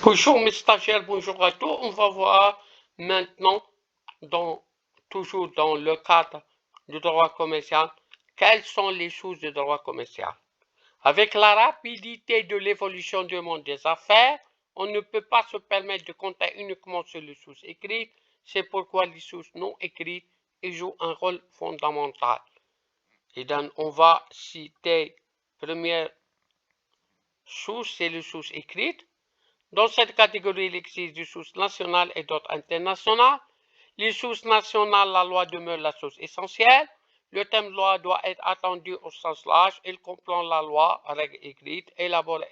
Bonjour mes stagiaires, bonjour à tous. On va voir maintenant, toujours dans le cadre du droit commercial, quelles sont les sources du droit commercial. Avec la rapidité de l'évolution du monde des affaires, on ne peut pas se permettre de compter uniquement sur les sources écrites. C'est pourquoi les sources non écrites jouent un rôle fondamental. Et donc, on va citer première source, c'est les sources écrites. Dans cette catégorie, il existe des sources nationales et d'autres internationales. Les sources nationales, la loi demeure la source essentielle. Le thème de loi doit être attendu au sens large. Il comprend la loi, règles écrites, élaborées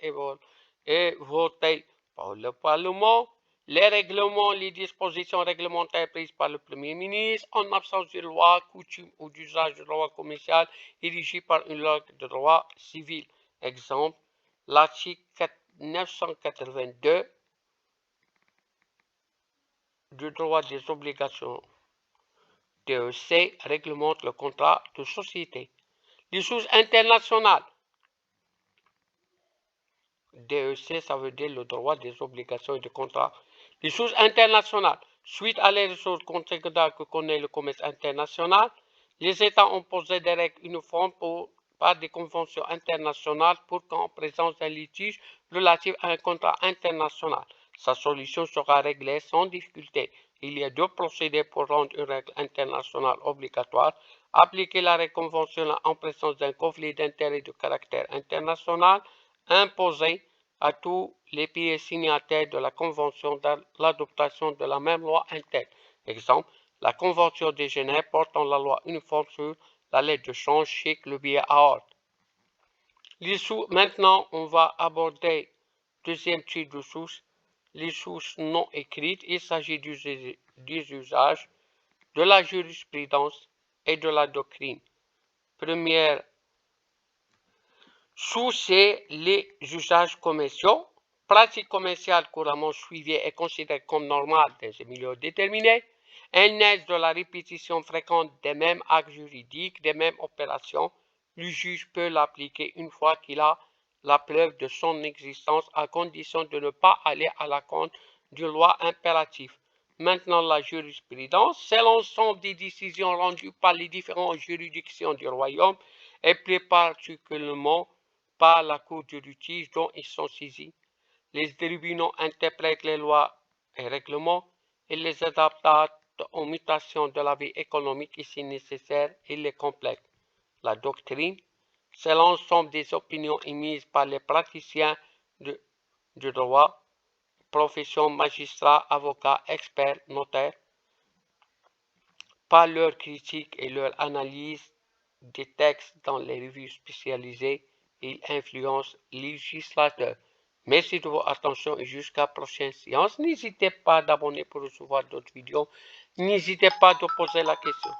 et votées par le Parlement. Les règlements, les dispositions réglementaires prises par le Premier ministre, en absence de loi, coutume ou d'usage de droit commercial, érigé par une loi de droit civil. Exemple, l'article 982 du droit des obligations DEC réglemente le contrat de société. Les sources internationales. DEC, ça veut dire le droit des obligations et des contrats. Les sources internationales. Suite à les ressources secondaires que connaît le commerce international, les États ont posé des règles uniformes par des conventions internationales pour qu'en présence d'un litige relatif à un contrat international, sa solution sera réglée sans difficulté. Il y a deux procédés pour rendre une règle internationale obligatoire. Appliquer la règle conventionnelle en présence d'un conflit d'intérêts de caractère international, imposer à tous les pays signataires de la Convention l'adoption de la même loi interne. Exemple, la Convention de Genève portant la loi uniforme sur la lettre de change chez le billet à ordre. Maintenant, on va aborder deuxième type de sources, les sources non écrites. Il s'agit des usages, de la jurisprudence et de la doctrine. Première source, c'est les usages commerciaux. Pratique commerciale couramment suivie et considérée comme normale dans un milieu déterminé. Elle naît de la répétition fréquente des mêmes actes juridiques, des mêmes opérations. Le juge peut l'appliquer une fois qu'il a la preuve de son existence, à condition de ne pas aller à la compte d'une loi impérative. Maintenant, la jurisprudence, c'est l'ensemble des décisions rendues par les différentes juridictions du royaume et plus particulièrement par la Cour de litige dont ils sont saisis. Les tribunaux interprètent les lois et règlements et les adaptent aux mutations de la vie économique et si nécessaire, ils les complètent. La doctrine, c'est l'ensemble des opinions émises par les praticiens du droit, profession, magistrats, avocats, experts, notaires, par leur critique et leur analyse des textes dans les revues spécialisées. Ils influencent les législateurs. Merci de votre attention et jusqu'à la prochaine séance. N'hésitez pas à vous abonner pour recevoir d'autres vidéos. N'hésitez pas à poser la question.